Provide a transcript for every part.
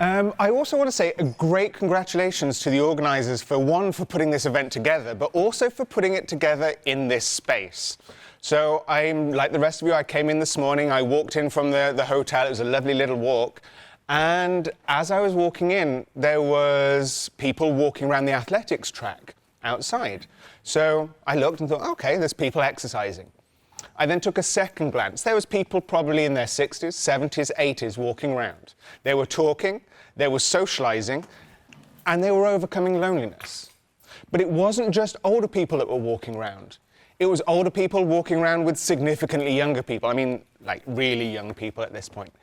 I also want to say a great congratulations to the organisers for putting this event together, but also for putting it together in this space. So I'm like the rest of you, I came in this morning, I walked in from the hotel, it was a lovely little walk, and as I was walking in, there was people walking around the athletics track outside. So I looked and thought, okay, there's people exercising. I then took a second glance. There was people probably in their 60s, 70s, 80s walking around. They were talking, they were socializing, and they were overcoming loneliness. But it wasn't just older people that were walking around. It was older people walking around with significantly younger people. I mean, like really young people at this point.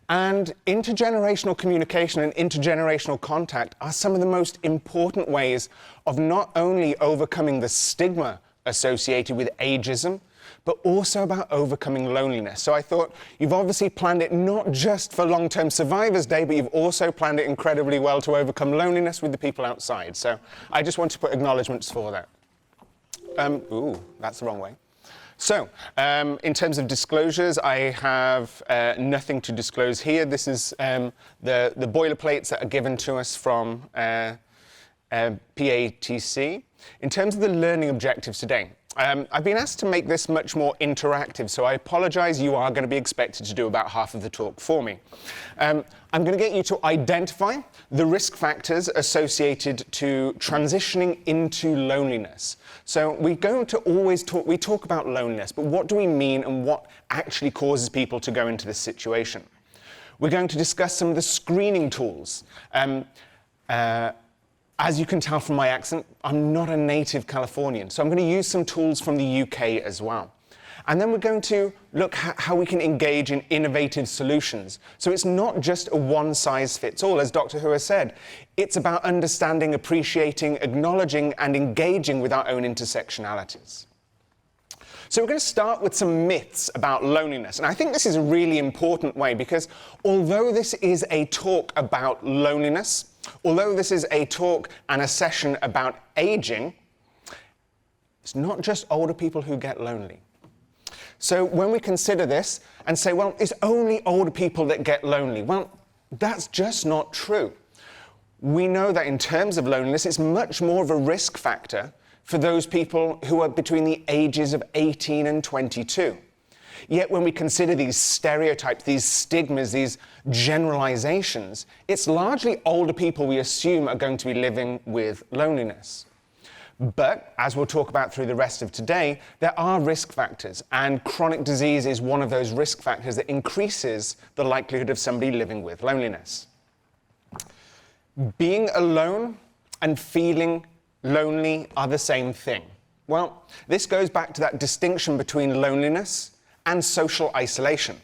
And intergenerational communication and intergenerational contact are some of the most important ways of not only overcoming the stigma associated with ageism, but also about overcoming loneliness. So I thought, you've obviously planned it not just for Long-Term Survivors Day, but you've also planned it incredibly well to overcome loneliness with the people outside. So I just want to put acknowledgements for that. Ooh, that's the wrong way. So, in terms of disclosures, I have nothing to disclose here. This is the boilerplates that are given to us from PATC. In terms of the learning objectives today, I've been asked to make this much more interactive, so I apologize, you are going to be expected to do about half of the talk for me. I'm going to get you to identify the risk factors associated to transitioning into loneliness. So we're going to always talk about loneliness, but what do we mean and what actually causes people to go into this situation? We're going to discuss some of the screening tools. As you can tell from my accent, I'm not a native Californian, so I'm going to use some tools from the UK as well. And then we're going to look at how we can engage in innovative solutions. So it's not just a one-size-fits-all, as Dr. Who has said. It's about understanding, appreciating, acknowledging, and engaging with our own intersectionalities. So we're going to start with some myths about loneliness. And I think this is a really important way because although this is a talk about loneliness, although this is a talk and a session about aging, it's not just older people who get lonely. So when we consider this and say, well, it's only older people that get lonely, well, that's just not true. We know that in terms of loneliness, it's much more of a risk factor for those people who are between the ages of 18 and 22. Yet when we consider these stereotypes, these stigmas, these generalizations, it's largely older people we assume are going to be living with loneliness. But, as we'll talk about through the rest of today, there are risk factors, and chronic disease is one of those risk factors that increases the likelihood of somebody living with loneliness. Being alone and feeling lonely are the same thing. Well, this goes back to that distinction between loneliness and social isolation.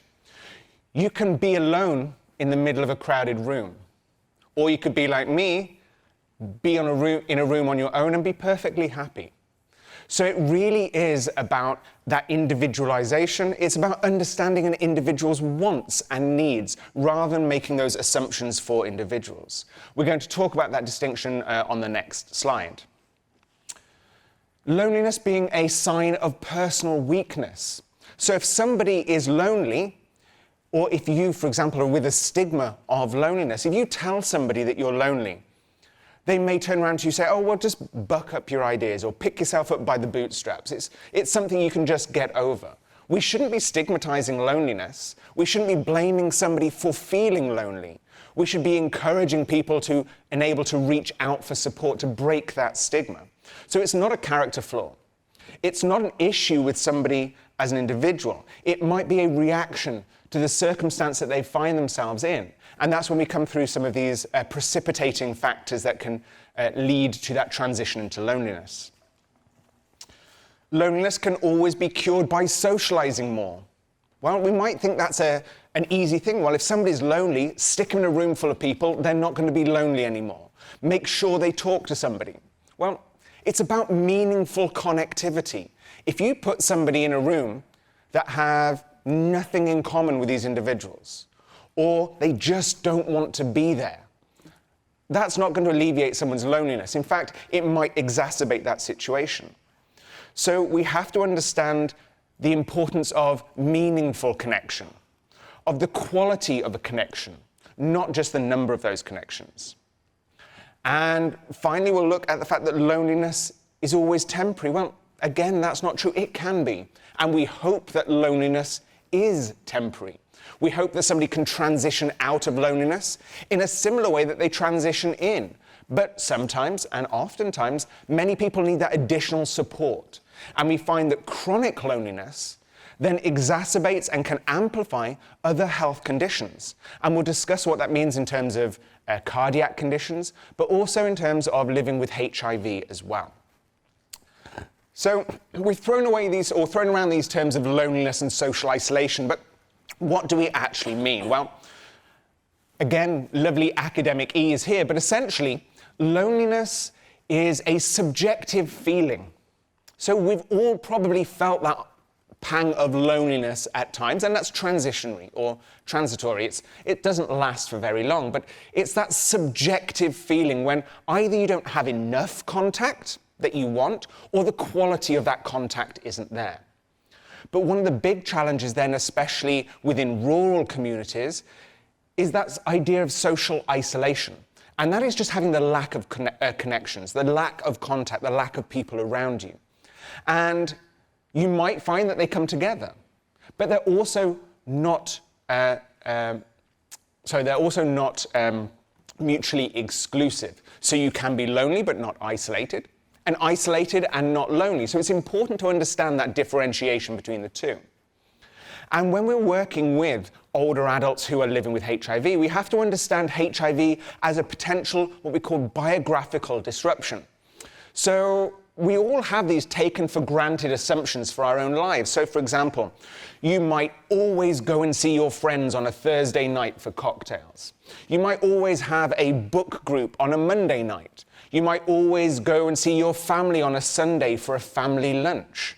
You can be alone in the middle of a crowded room, or you could be like me, be in a room on your own and be perfectly happy. So it really is about that individualization. It's about understanding an individual's wants and needs rather than making those assumptions for individuals. We're going to talk about that distinction on the next slide. Loneliness being a sign of personal weakness. So if somebody is lonely, or if you, for example, are with a stigma of loneliness, if you tell somebody that you're lonely, they may turn around to you and say, oh, well, just buck up your ideas or pick yourself up by the bootstraps. It's something you can just get over. We shouldn't be stigmatizing loneliness. We shouldn't be blaming somebody for feeling lonely. We should be encouraging people to enable to reach out for support to break that stigma. So it's not a character flaw. It's not an issue with somebody as an individual. It might be a reaction to the circumstance that they find themselves in. And that's when we come through some of these precipitating factors that can lead to that transition into loneliness. Loneliness can always be cured by socializing more. Well, we might think that's an easy thing. Well, if somebody's lonely, stick them in a room full of people, they're not going to be lonely anymore. Make sure they talk to somebody. Well, it's about meaningful connectivity. If you put somebody in a room that have nothing in common with these individuals, or they just don't want to be there, that's not going to alleviate someone's loneliness. In fact, it might exacerbate that situation. So we have to understand the importance of meaningful connection, of the quality of a connection, not just the number of those connections. And finally, we'll look at the fact that loneliness is always temporary. Well, again, that's not true. It can be. And we hope that loneliness is temporary. We hope that somebody can transition out of loneliness in a similar way that they transition in. But sometimes, and oftentimes, many people need that additional support. And we find that chronic loneliness then exacerbates and can amplify other health conditions. And we'll discuss what that means in terms of cardiac conditions, but also in terms of living with HIV as well. So we've thrown around these terms of loneliness and social isolation, but what do we actually mean? Well, again, lovely academic E is here, but essentially, loneliness is a subjective feeling. So we've all probably felt that pang of loneliness at times, and that's transitionary or transitory. It doesn't last for very long, but it's that subjective feeling when either you don't have enough contact that you want, or the quality of that contact isn't there. But one of the big challenges then, especially within rural communities, is that idea of social isolation. And that is just having the lack of connections, the lack of contact, the lack of people around you. And you might find that they come together, but they're also not mutually exclusive. So you can be lonely but not isolated, and isolated and not lonely. So it's important to understand that differentiation between the two. And when we're working with older adults who are living with HIV, we have to understand HIV as a potential, what we call biographical disruption. So we all have these taken for granted assumptions for our own lives. So for example, you might always go and see your friends on a Thursday night for cocktails. You might always have a book group on a Monday night. You might always go and see your family on a Sunday for a family lunch.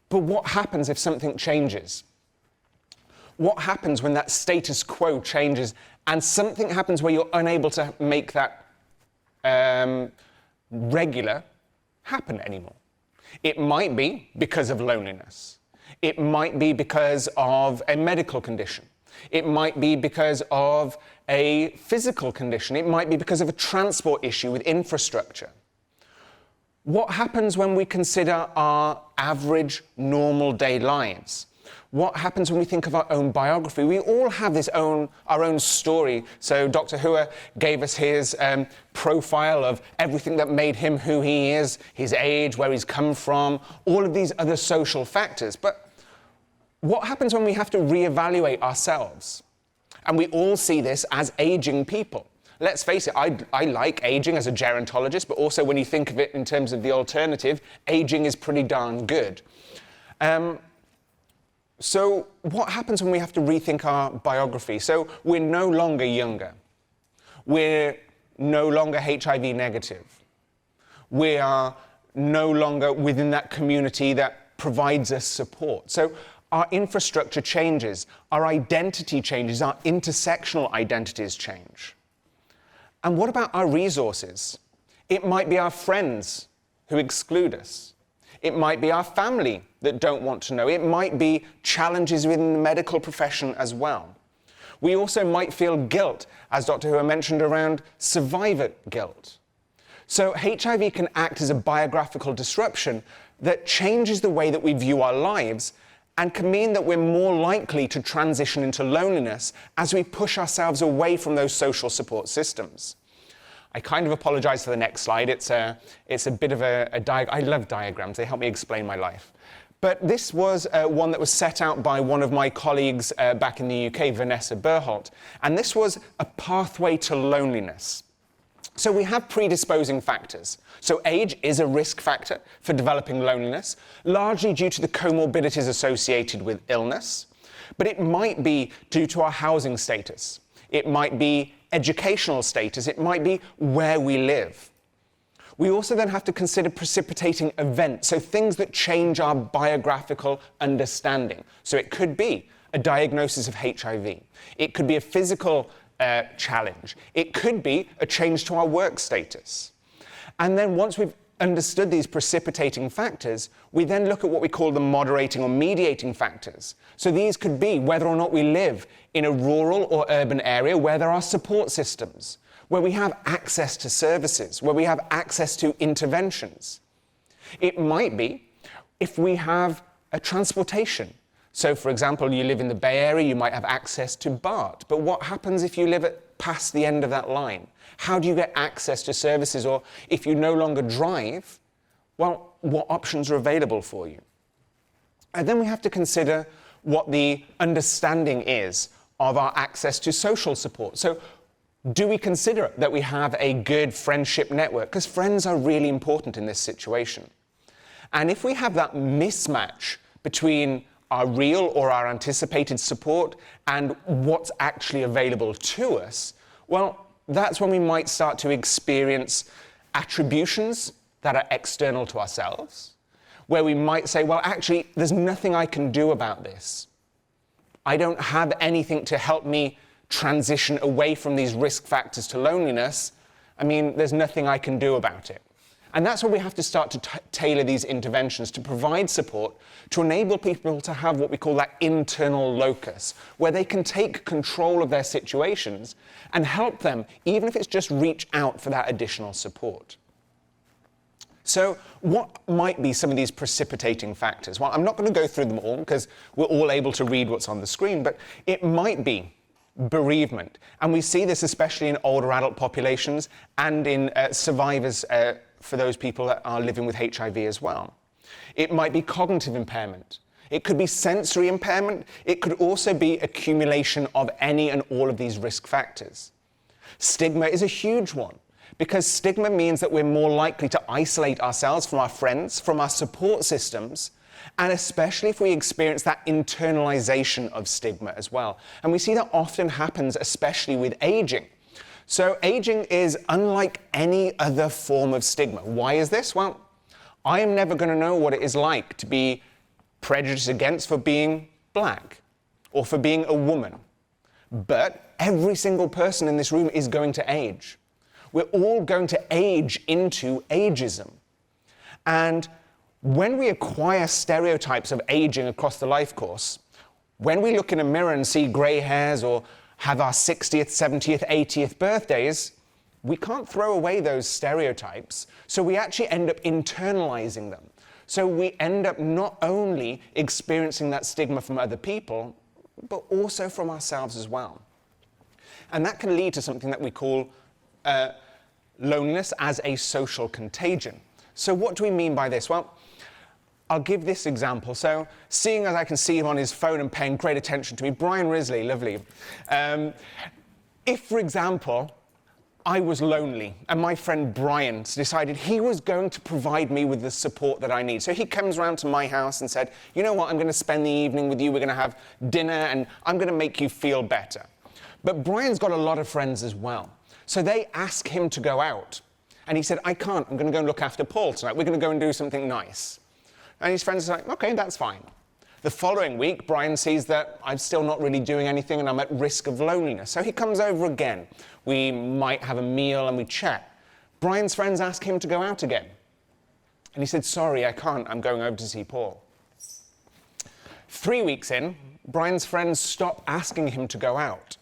But what happens if something changes? What happens when that status quo changes and something happens where you're unable to make that regular happen anymore? It might be because of loneliness. It might be because of a medical condition. It might be because of a physical condition. It might be because of a transport issue with infrastructure. What happens when we consider our average, normal day lives? What happens when we think of our own biography? We all have our own story. So Dr. Hua gave us his profile of everything that made him who he is, his age, where he's come from, all of these other social factors. But what happens when we have to reevaluate ourselves? And we all see this as aging people. Let's face it, I like aging as a gerontologist, but also when you think of it in terms of the alternative, aging is pretty darn good. So what happens when we have to rethink our biography? So we're no longer younger. We're no longer HIV negative. We are no longer within that community that provides us support. So our infrastructure changes, our identity changes, our intersectional identities change. And what about our resources? It might be our friends who exclude us. It might be our family that don't want to know. It might be challenges within the medical profession as well. We also might feel guilt, as Dr. Hua mentioned, around survivor guilt. So HIV can act as a biographical disruption that changes the way that we view our lives and can mean that we're more likely to transition into loneliness as we push ourselves away from those social support systems. I kind of apologize for the next slide. It's a bit of a diagram. I love diagrams. They help me explain my life. But this was one that was set out by one of my colleagues back in the UK, Vanessa Burholt. And this was a pathway to loneliness. So we have predisposing factors. So age is a risk factor for developing loneliness, largely due to the comorbidities associated with illness. But it might be due to our housing status. It might be educational status. It might be where we live. We also then have to consider precipitating events, so things that change our biographical understanding. So it could be a diagnosis of HIV. It could be a physical challenge. It could be a change to our work status. And then once we've understood these precipitating factors, we then look at what we call the moderating or mediating factors. So these could be whether or not we live in a rural or urban area where there are support systems, where we have access to services, where we have access to interventions. It might be if we have a transportation. So for example, you live in the Bay Area, you might have access to BART, but what happens if you live past the end of that line? How do you get access to services? Or if you no longer drive, well, what options are available for you? And then we have to consider what the understanding is of our access to social support. So do we consider that we have a good friendship network? Because friends are really important in this situation. And if we have that mismatch between our real or our anticipated support and what's actually available to us, well, that's when we might start to experience attributions that are external to ourselves, where we might say, well, actually, there's nothing I can do about this. I don't have anything to help me transition away from these risk factors to loneliness. I mean, there's nothing I can do about it. And that's where we have to start to tailor these interventions to provide support to enable people to have what we call that internal locus, where they can take control of their situations and help them, even if it's just reach out for that additional support. So what might be some of these precipitating factors? Well, I'm not going to go through them all because we're all able to read what's on the screen, but it might be bereavement. And we see this especially in older adult populations and in survivors for those people that are living with HIV as well. It might be cognitive impairment. It could be sensory impairment. It could also be accumulation of any and all of these risk factors. Stigma is a huge one, because stigma means that we're more likely to isolate ourselves from our friends, from our support systems, and especially if we experience that internalization of stigma as well. And we see that often happens, especially with aging. So aging is unlike any other form of stigma. Why is this? Well, I am never going to know what it is like to be prejudiced against for being black or for being a woman. But every single person in this room is going to age. We're all going to age into ageism. And when we acquire stereotypes of aging across the life course, when we look in a mirror and see grey hairs or have our 60th, 70th, 80th birthdays, we can't throw away those stereotypes. So we actually end up internalizing them. So we end up not only experiencing that stigma from other people, but also from ourselves as well. And that can lead to something that we call loneliness as a social contagion. So what do we mean by this? Well, I'll give this example. So, seeing as I can see him on his phone and paying great attention to me, Brian Risley, lovely. If, for example, I was lonely and my friend Brian decided he was going to provide me with the support that I need. So he comes around to my house and said, you know what, I'm going to spend the evening with you, we're going to have dinner and I'm going to make you feel better. But Brian's got a lot of friends as well. So they ask him to go out. And he said, I can't, I'm going to go and look after Paul tonight. We're going to go and do something nice. And his friends are like, okay, that's fine. The following week, Brian sees that I'm still not really doing anything and I'm at risk of loneliness. So he comes over again. We might have a meal and we chat. Brian's friends ask him to go out again. And he said, sorry, I can't. I'm going over to see Paul. 3 weeks in, Brian's friends stop asking him to go out.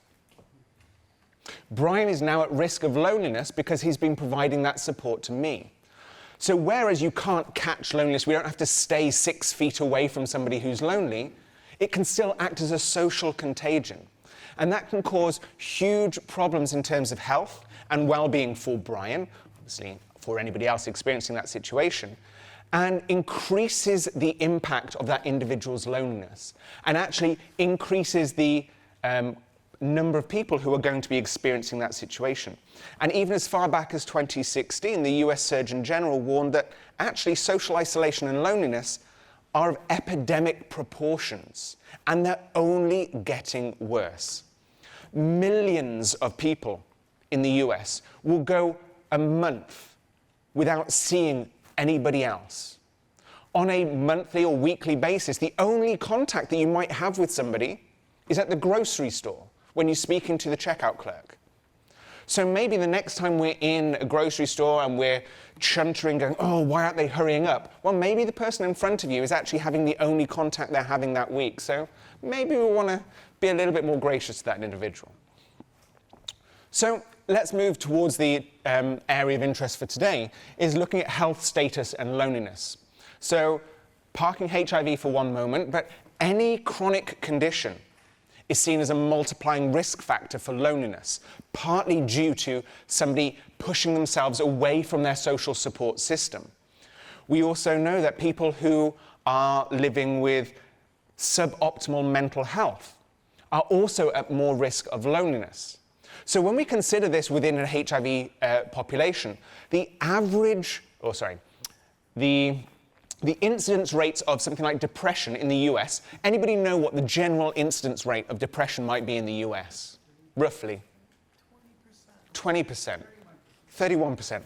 Brian is now at risk of loneliness because he's been providing that support to me. So whereas you can't catch loneliness, we don't have to stay 6 feet away from somebody who's lonely, it can still act as a social contagion. And that can cause huge problems in terms of health and well-being for Brian, obviously for anybody else experiencing that situation, and increases the impact of that individual's loneliness, and actually increases the number of people who are going to be experiencing that situation. And even as far back as 2016, the US Surgeon General warned that actually social isolation and loneliness are of epidemic proportions, and they're only getting worse. Millions of people in the US will go a month without seeing anybody else. On a monthly or weekly basis, the only contact that you might have with somebody is at the grocery store, when you're speaking to the checkout clerk. So maybe the next time we're in a grocery store and we're chuntering, going, oh, why aren't they hurrying up? Well, maybe the person in front of you is actually having the only contact they're having that week. So maybe we want to be a little bit more gracious to that individual. So let's move towards the area of interest for today, is looking at health status and loneliness. So parking HIV for one moment, but any chronic condition is seen as a multiplying risk factor for loneliness, partly due to somebody pushing themselves away from their social support system. We also know that people who are living with suboptimal mental health are also at more risk of loneliness. So when we consider this within an HIV population, the incidence rates of something like depression in the US, anybody know what the general incidence rate of depression might be in the US? Roughly? 20%. 31%.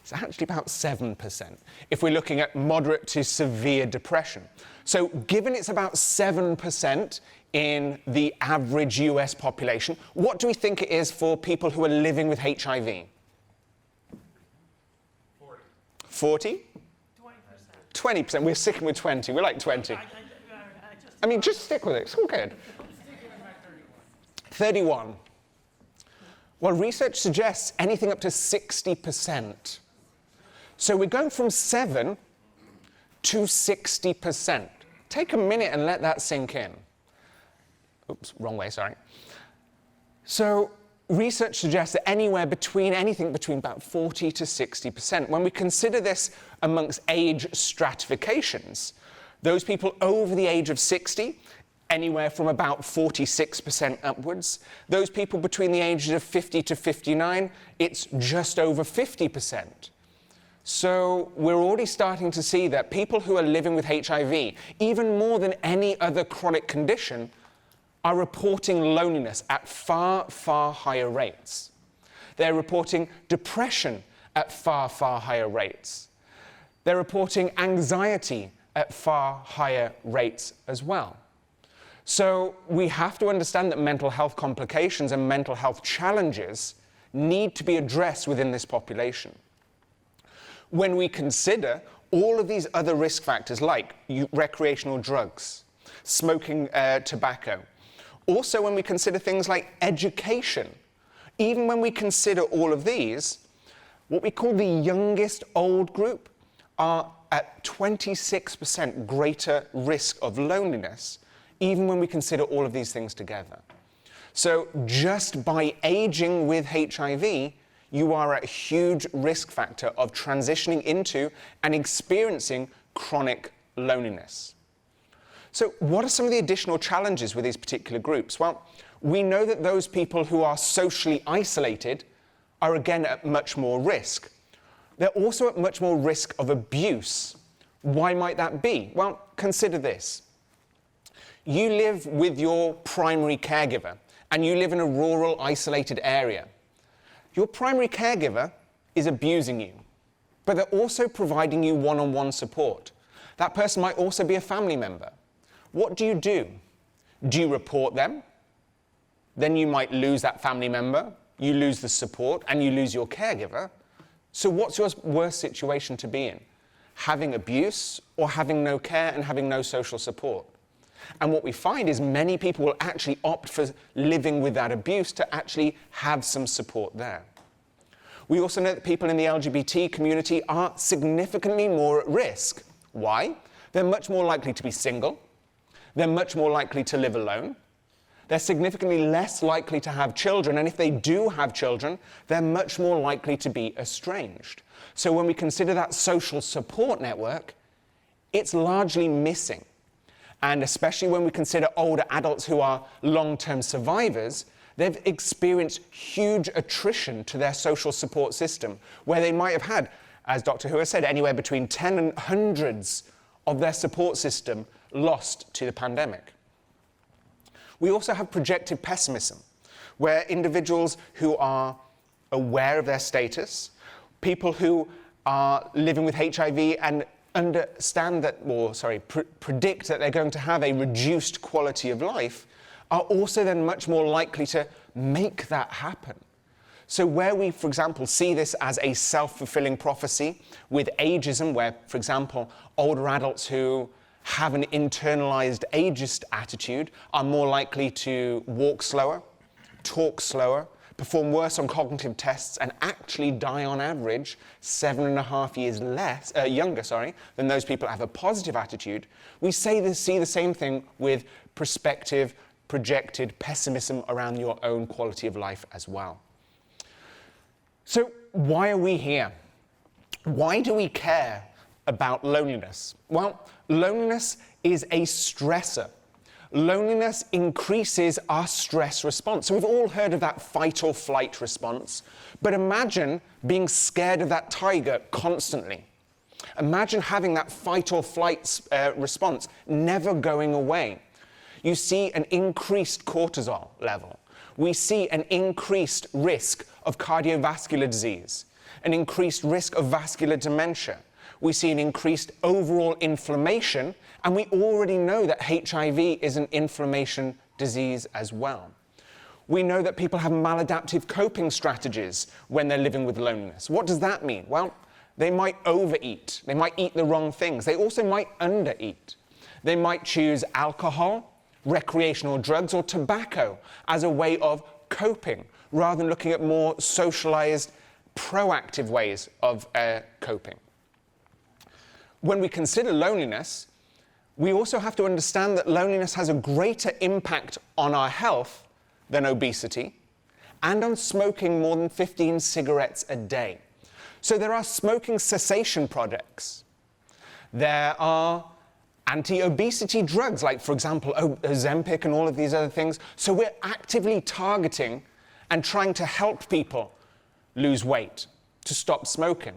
It's actually about 7% if we're looking at moderate to severe depression. So given it's about 7% in the average US population, what do we think it is for people who are living with HIV? 40? 20%. We're sticking with 20. We're like 20. I mean, just stick with it. It's all good. 31. Well, research suggests anything up to 60%. So we're going from 7 to 60%. Take a minute and let that sink in. Oops, wrong way, sorry. So research suggests that anything between about 40 to 60%. When we consider this amongst age stratifications, those people over the age of 60, anywhere from about 46% upwards. Those people between the ages of 50 to 59, it's just over 50%. So we're already starting to see that people who are living with HIV, even more than any other chronic condition, are reporting loneliness at far, far higher rates. They're reporting depression at far, far higher rates. They're reporting anxiety at far higher rates as well. So we have to understand that mental health complications and mental health challenges need to be addressed within this population. When we consider all of these other risk factors like recreational drugs, smoking tobacco, also when we consider things like education, even when we consider all of these, what we call the youngest old group are at 26% greater risk of loneliness, even when we consider all of these things together. So just by aging with HIV, you are at a huge risk factor of transitioning into and experiencing chronic loneliness. So what are some of the additional challenges with these particular groups? Well, we know that those people who are socially isolated are again at much more risk. They're also at much more risk of abuse. Why might that be? Well, consider this. You live with your primary caregiver, and you live in a rural, isolated area. Your primary caregiver is abusing you, but they're also providing you one-on-one support. That person might also be a family member. What do? Do you report them? Then you might lose that family member, you lose the support, and you lose your caregiver. So what's your worst situation to be in? Having abuse or having no care and having no social support? And what we find is many people will actually opt for living with that abuse to actually have some support there. We also know that people in the LGBT community are significantly more at risk. Why? They're much more likely to be single. They're much more likely to live alone. They're significantly less likely to have children, and if they do have children, they're much more likely to be estranged. So when we consider that social support network, it's largely missing. And especially when we consider older adults who are long-term survivors, they've experienced huge attrition to their social support system, where they might have had, as Dr. Hu has said, anywhere between 10 and hundreds of their support system lost to the pandemic. We also have projective pessimism, where individuals who are aware of their status, people who are living with HIV and understand that, predict that they're going to have a reduced quality of life, are also then much more likely to make that happen. So where we, for example, see this as a self-fulfilling prophecy with ageism, where, for example, older adults who have an internalized ageist attitude are more likely to walk slower, talk slower, perform worse on cognitive tests, and actually die on average 7.5 years younger than those people that have a positive attitude. We see the same thing with prospective, projected pessimism around your own quality of life as well. So why are we here? Why do we care about loneliness? Well, loneliness is a stressor. Loneliness increases our stress response. So we've all heard of that fight or flight response, but imagine being scared of that tiger constantly. Imagine having that fight or flight response never going away. You see an increased cortisol level. We see an increased risk of cardiovascular disease, an increased risk of vascular dementia. We see an increased overall inflammation, and we already know that HIV is an inflammation disease as well. We know that people have maladaptive coping strategies when they're living with loneliness. What does that mean? Well, they might overeat. They might eat the wrong things. They also might undereat. They might choose alcohol, recreational drugs, or tobacco as a way of coping, rather than looking at more socialized, proactive ways of coping. When we consider loneliness, we also have to understand that loneliness has a greater impact on our health than obesity, and on smoking more than 15 cigarettes a day. So there are smoking cessation projects. There are anti-obesity drugs, like, for example, Ozempic and all of these other things. So we're actively targeting and trying to help people lose weight, to stop smoking.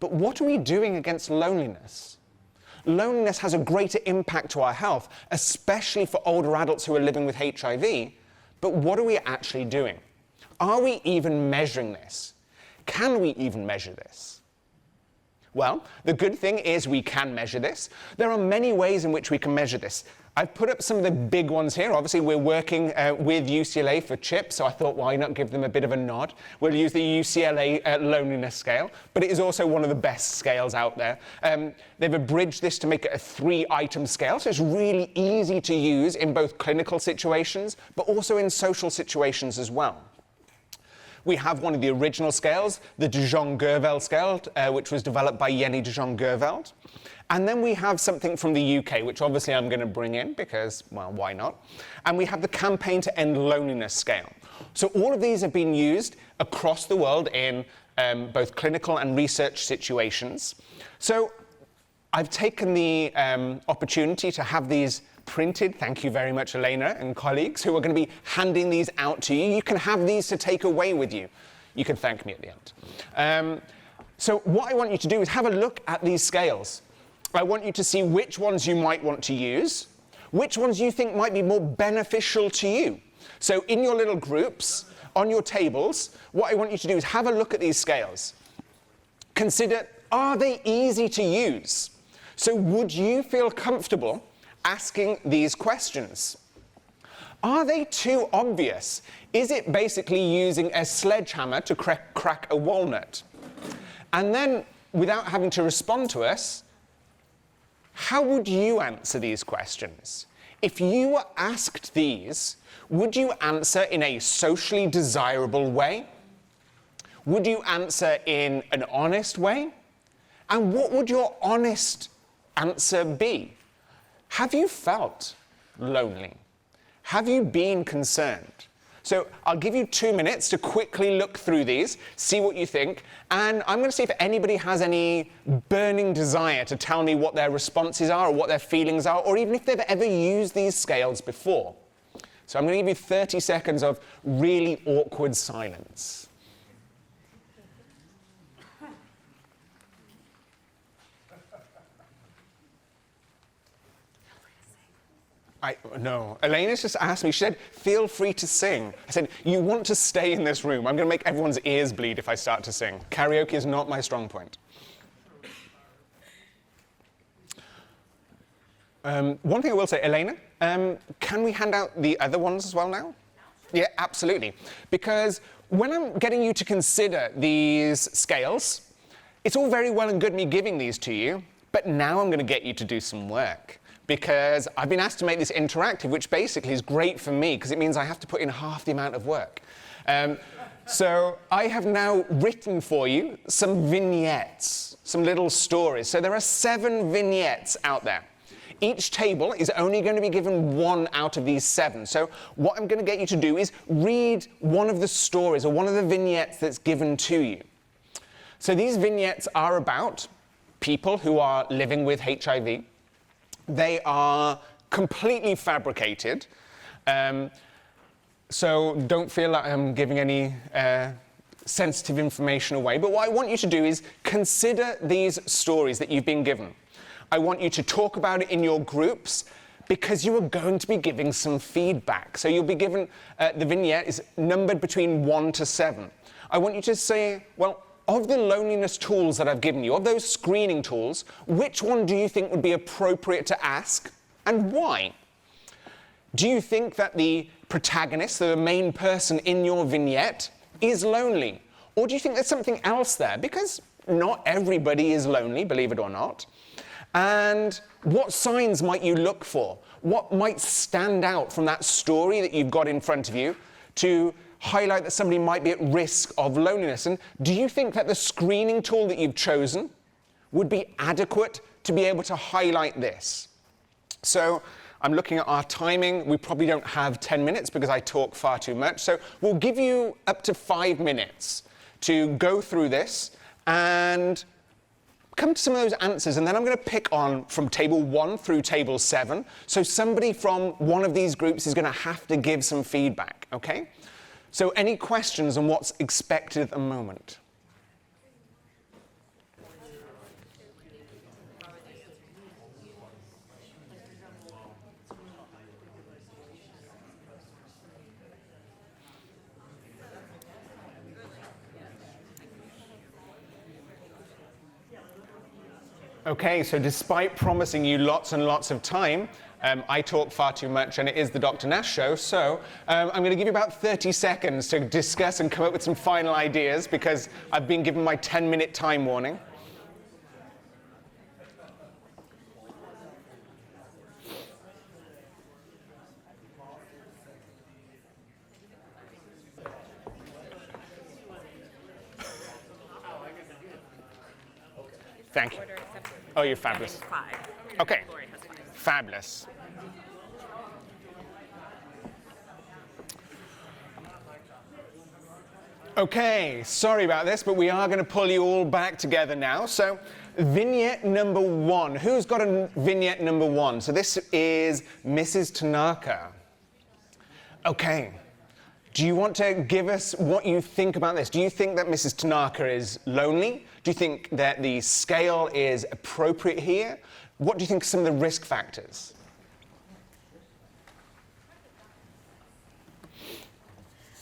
But what are we doing against loneliness? Loneliness has a greater impact to our health, especially for older adults who are living with HIV. But what are we actually doing? Are we even measuring this? Can we even measure this? Well, the good thing is we can measure this. There are many ways in which we can measure this. I've put up some of the big ones here. Obviously, we're working with UCLA for CHIP, so I thought, why not give them a bit of a nod? We'll use the UCLA loneliness scale, but it is also one of the best scales out there. They've abridged this to make it a 3-item scale, so it's really easy to use in both clinical situations, but also in social situations as well. We have one of the original scales, the de Jong-Gerveld scale, which was developed by Jenny de Jong-Gerveld. And then we have something from the UK, which obviously I'm going to bring in because, well, why not? And we have the Campaign to End Loneliness scale. So all of these have been used across the world in both clinical and research situations. So I've taken the opportunity to have these printed. Thank you very much, Elena and colleagues, who are going to be handing these out to you. You can have these to take away with you. You can thank me at the end. So what I want you to do is have a look at these scales. I want you to see which ones you might want to use, which ones you think might be more beneficial to you. So in your little groups, on your tables, what I want you to do is have a look at these scales. Consider, are they easy to use? So would you feel comfortable asking these questions? Are they too obvious? Is it basically using a sledgehammer to crack a walnut? And then, without having to respond to us, how would you answer these questions? If you were asked these, would you answer in a socially desirable way? Would you answer in an honest way? And what would your honest answer be? Have you felt lonely? Have you been concerned? So I'll give you 2 minutes to quickly look through these, see what you think, and I'm going to see if anybody has any burning desire to tell me what their responses are or what their feelings are, or even if they've ever used these scales before. So I'm going to give you 30 seconds of really awkward silence. No, Elena's just asked me, she said, feel free to sing. I said, you want to stay in this room. I'm going to make everyone's ears bleed if I start to sing. Karaoke is not my strong point. One thing I will say, Elena, can we hand out the other ones as well now? Yeah, absolutely. Because when I'm getting you to consider these scales, it's all very well and good me giving these to you, but now I'm going to get you to do some work, because I've been asked to make this interactive, which basically is great for me because it means I have to put in half the amount of work. So I have now written for you some vignettes, some little stories. So there are 7 vignettes out there. Each table is only going to be given 1 out of these 7. So what I'm going to get you to do is read one of the stories or one of the vignettes that's given to you. So these vignettes are about people who are living with HIV. They are completely fabricated. So don't feel like I'm giving any sensitive information away. But what I want you to do is consider these stories that you've been given. I want you to talk about it in your groups, because you are going to be giving some feedback. So you'll be given, the vignette is numbered between 1 to 7. I want you to say, well, of the loneliness tools that I've given you, of those screening tools, which one do you think would be appropriate to ask, and why? Do you think that the protagonist, the main person in your vignette, is lonely? Or do you think there's something else there? Because not everybody is lonely, believe it or not. And what signs might you look for? What might stand out from that story that you've got in front of you to highlight that somebody might be at risk of loneliness? And do you think that the screening tool that you've chosen would be adequate to be able to highlight this? So I'm looking at our timing. We probably don't have 10 minutes because I talk far too much. So we'll give you up to 5 minutes to go through this and come to some of those answers, and then I'm going to pick on from table 1 through table 7. So somebody from one of these groups is going to have to give some feedback, okay? So any questions on what's expected at the moment? Okay, so despite promising you lots and lots of time, I talk far too much, and it is the Dr. Nash show, so I'm going to give you about 30 seconds to discuss and come up with some final ideas, because I've been given my 10-minute time warning. Thank you. Oh, you're fabulous. Okay, fabulous. Okay, sorry about this, but we are going to pull you all back together now. So, vignette number 1. Who's got a vignette number 1? So this is Mrs. Tanaka. Okay. Do you want to give us what you think about this? Do you think that Mrs. Tanaka is lonely? Do you think that the scale is appropriate here? What do you think are some of the risk factors?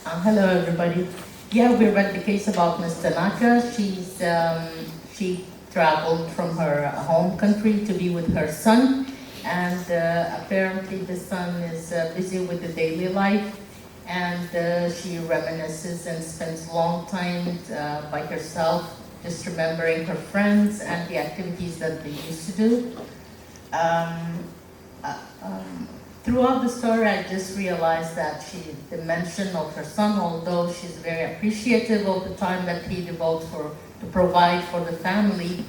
Hello, everybody. Yeah, we read the case about Ms. Tanaka. She traveled from her home country to be with her son, and apparently the son is busy with the daily life, and she reminisces and spends a long time by herself, just remembering her friends and the activities that they used to do. Throughout the story, I just realized that the mention of her son, although she's very appreciative of the time that he devotes to provide for the family,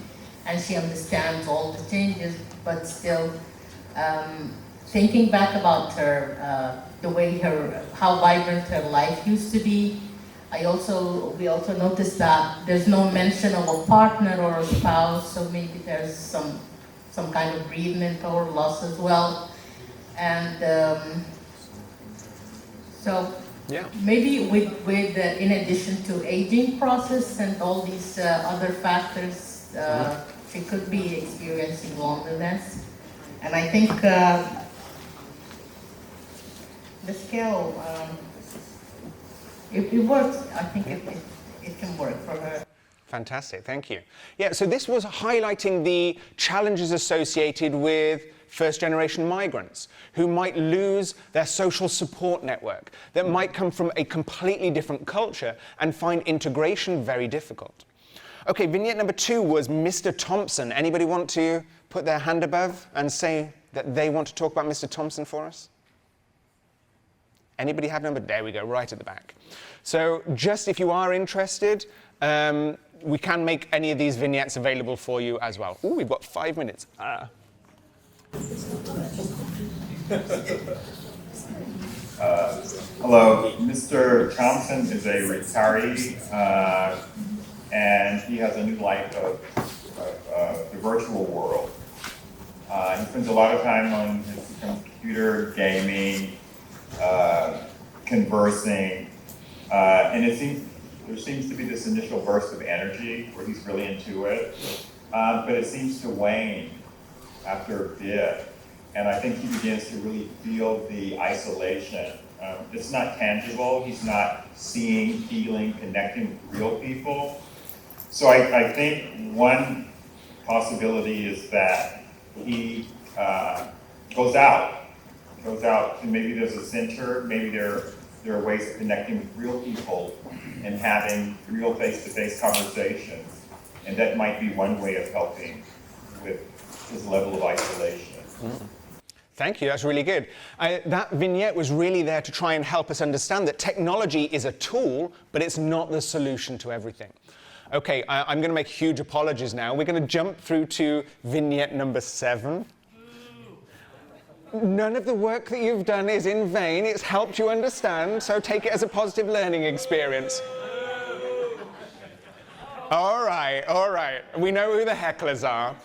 and she understands all the changes, but still thinking back about her, how vibrant her life used to be. We also noticed that there's no mention of a partner or a spouse, so maybe there's some kind of bereavement or loss as well. And so yeah. Maybe with in addition to aging process and all these other factors, she could be experiencing loneliness. And I think the scale, it works. I think it can work for her. Fantastic, thank you. Yeah, so this was highlighting the challenges associated with first-generation migrants who might lose their social support network, that might come from a completely different culture and find integration very difficult. Okay, vignette number 2 was Mr. Thompson. Anybody want to put their hand above and say that they want to talk about Mr. Thompson for us? Anybody have number? There we go, right at the back. So just if you are interested, we can make any of these vignettes available for you as well. Ooh, we've got 5 minutes. Hello, Mr. Thompson is a retiree, and he has a new life of the virtual world. He spends a lot of time on his computer, gaming, conversing, and there seems to be this initial burst of energy where he's really into it, but it seems to wane after a bit. And I think he begins to really feel the isolation. It's not tangible. He's not seeing, feeling, connecting with real people. So I think one possibility is that he goes out, and maybe there's a center, maybe there are ways of connecting with real people and having real face-to-face conversations. And that might be one way of helping with his level of isolation. Mm. Thank you, that's really good. That vignette was really there to try and help us understand that technology is a tool, but it's not the solution to everything. Okay, I'm going to make huge apologies now. We're going to jump through to vignette number 7. None of the work that you've done is in vain. It's helped you understand, so take it as a positive learning experience. All right. We know who the hecklers are.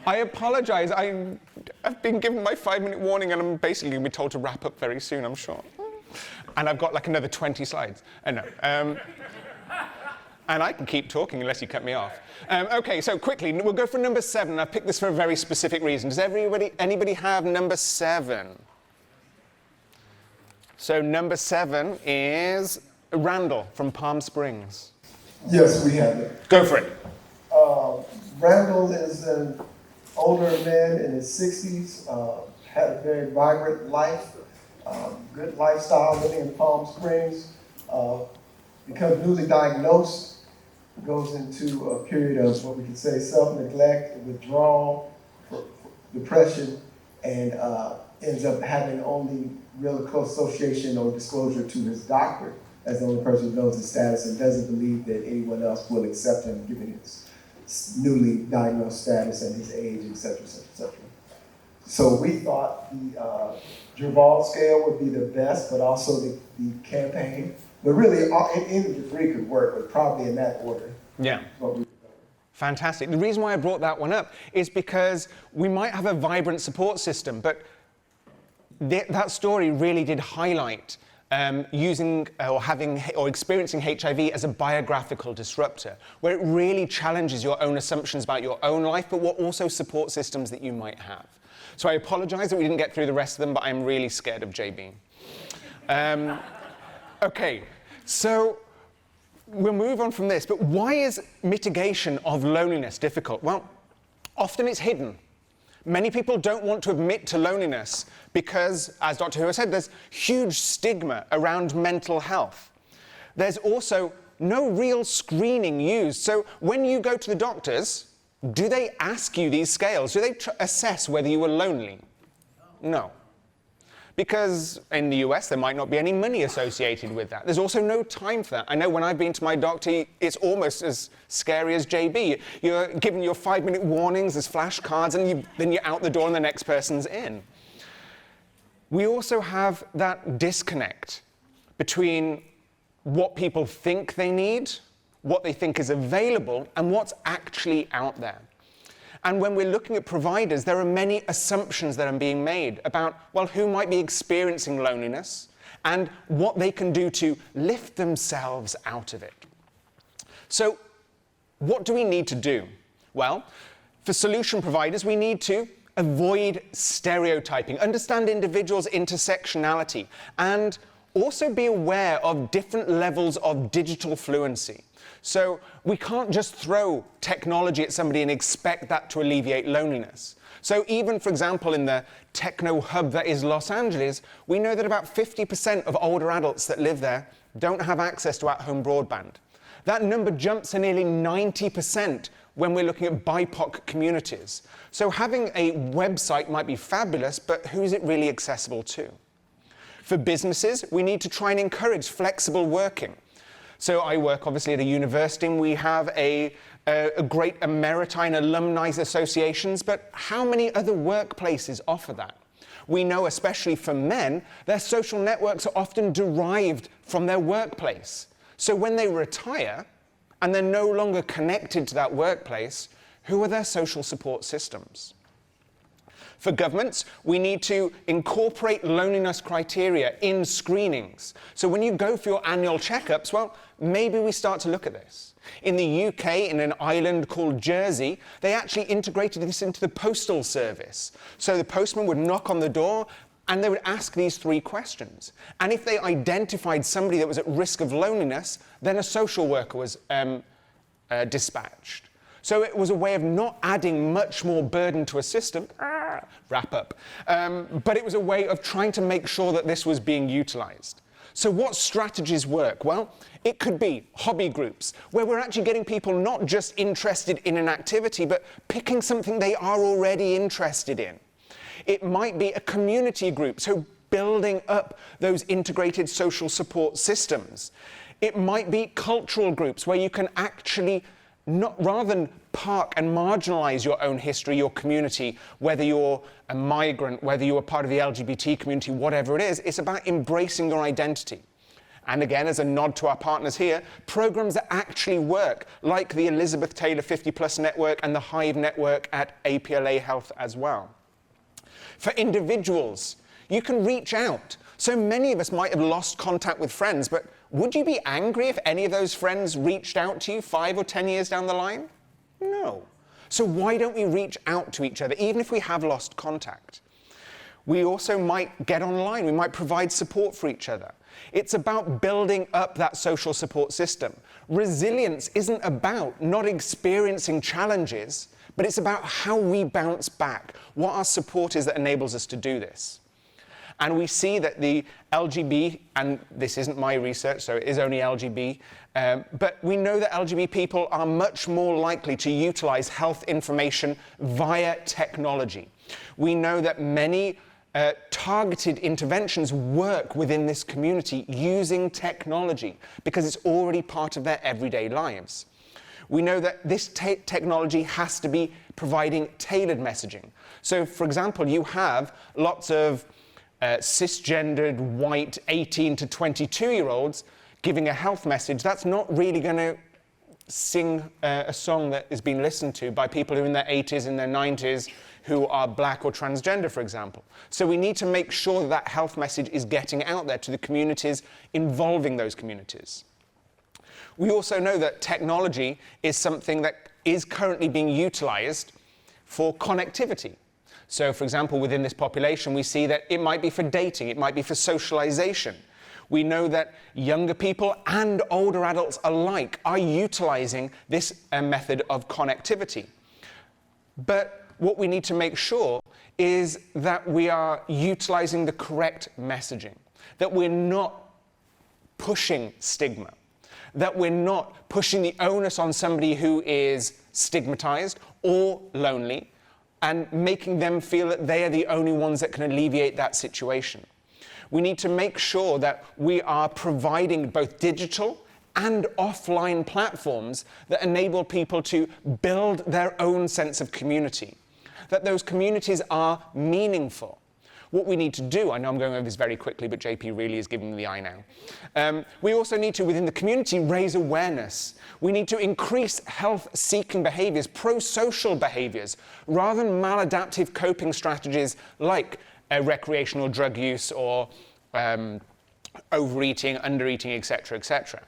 I apologize. I've been given my 5-minute warning, and I'm basically going to be told to wrap up very soon, I'm sure. And I've got like another 20 slides. No. And I can keep talking unless you cut me off. Okay, so quickly, we'll go for number 7. I picked this for a very specific reason. Does anybody have number 7? So number 7 is Randall from Palm Springs. Yes, we have it. Go for it. Randall is an older man in his 60s, had a very vibrant life, good lifestyle living in Palm Springs, becomes newly diagnosed, goes into a period of what we could say self-neglect, withdrawal, depression, and ends up having only real close association or disclosure to his doctor as the only person who knows his status and doesn't believe that anyone else will accept him given his newly diagnosed status and his age, et cetera, et cetera, et cetera. So we thought the Gerval scale would be the best, but also the campaign. But really, any of the 3 could work, but probably in that order. Yeah. Fantastic. The reason why I brought that one up is because we might have a vibrant support system, but that story really did highlight using or experiencing HIV as a biographical disruptor, where it really challenges your own assumptions about your own life, but what also support systems that you might have. So I apologize that we didn't get through the rest of them, but I'm really scared of JB. Okay, so we'll move on from this, but why is mitigation of loneliness difficult? Well, often it's hidden. Many people don't want to admit to loneliness because, as Dr. Who has said, there's huge stigma around mental health. There's also no real screening used. So when you go to the doctors, do they ask you these scales? Do they assess whether you were lonely? No. Because in the US, there might not be any money associated with that. There's also no time for that. I know when I've been to my doctor, it's almost as scary as JB. You're given your 5-minute warnings, there's flashcards, and then you're out the door and the next person's in. We also have that disconnect between what people think they need, what they think is available, and what's actually out there. And when we're looking at providers, there are many assumptions that are being made about, well, who might be experiencing loneliness and what they can do to lift themselves out of it. So what do we need to do? Well, for solution providers, we need to avoid stereotyping, understand individuals' intersectionality, and also be aware of different levels of digital fluency. So we can't just throw technology at somebody and expect that to alleviate loneliness. So even, for example, in the techno hub that is Los Angeles, we know that about 50% of older adults that live there don't have access to at-home broadband. That number jumps to nearly 90% when we're looking at BIPOC communities. So having a website might be fabulous, but who is it really accessible to? For businesses, we need to try and encourage flexible working. So I work obviously at a university, and we have a great emeriti and alumni associations, but how many other workplaces offer that? We know, especially for men, their social networks are often derived from their workplace. So when they retire and they're no longer connected to that workplace, who are their social support systems? For governments, we need to incorporate loneliness criteria in screenings. So when you go for your annual checkups, well, maybe we start to look at this. In the UK, in an island called Jersey, they actually integrated this into the postal service. So the postman would knock on the door and they would ask these 3 questions. And if they identified somebody that was at risk of loneliness, then a social worker was dispatched. So it was a way of not adding much more burden to a system, wrap up, but it was a way of trying to make sure that this was being utilized. So what strategies work? Well, it could be hobby groups, where we're actually getting people not just interested in an activity, but picking something they are already interested in. It might be a community group, so building up those integrated social support systems. It might be cultural groups, where you can actually, rather than park and marginalize your own history, your community, whether you're a migrant, whether you're a part of the LGBT community, whatever it is, it's about embracing your identity. And again, as a nod to our partners here, programs that actually work, like the Elizabeth Taylor 50+ network and the Hive network at APLA Health as well. For individuals, you can reach out. So many of us might have lost contact with friends, but would you be angry if any of those friends reached out to you 5 or 10 years down the line? No. So why don't we reach out to each other, even if we have lost contact? We also might get online. We might provide support for each other. It's about building up that social support system. Resilience isn't about not experiencing challenges, but it's about how we bounce back, what our support is that enables us to do this. And we see that the LGB, and this isn't my research, so it is only LGB, but we know that LGB people are much more likely to utilize health information via technology. We know that many targeted interventions work within this community using technology because it's already part of their everyday lives. We know that this technology has to be providing tailored messaging. So, for example, you have lots of cisgendered, white, 18 to 22-year-olds giving a health message. That's not really going to sing a song that is being listened to by people who are in their 80s and their 90s who are black or transgender, for example. So we need to make sure that health message is getting out there to the communities, involving those communities. We also know that technology is something that is currently being utilized for connectivity. So, for example, within this population, we see that it might be for dating, it might be for socialization. We know that younger people and older adults alike are utilizing this method of connectivity. But what we need to make sure is that we are utilizing the correct messaging, that we're not pushing stigma, that we're not pushing the onus on somebody who is stigmatized or lonely, and making them feel that they are the only ones that can alleviate that situation. We need to make sure that we are providing both digital and offline platforms that enable people to build their own sense of community, that those communities are meaningful. What we need to do, I know I'm going over this very quickly, but JP really is giving me the eye now. We also need to, within the community, raise awareness. We need to increase health-seeking behaviors, pro-social behaviors, rather than maladaptive coping strategies like recreational drug use or overeating, undereating, etc., etc.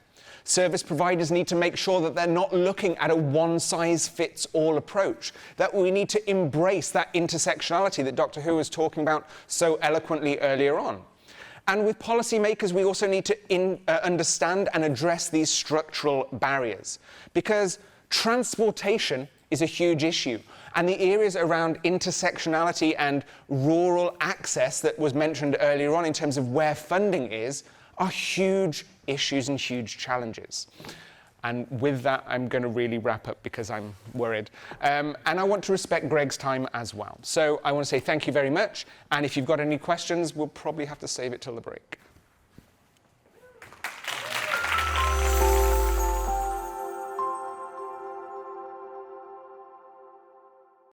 Service providers need to make sure that they're not looking at a one-size-fits-all approach, that we need to embrace that intersectionality that Dr. Hu was talking about so eloquently earlier on. And with policymakers, we also need to understand and address these structural barriers, because transportation is a huge issue. And the areas around intersectionality and rural access that was mentioned earlier on in terms of where funding is are huge issues and huge challenges. And with that, I'm going to really wrap up because I'm worried. And I want to respect Greg's time as well. So I want to say thank you very much. And if you've got any questions, we'll probably have to save it till the break.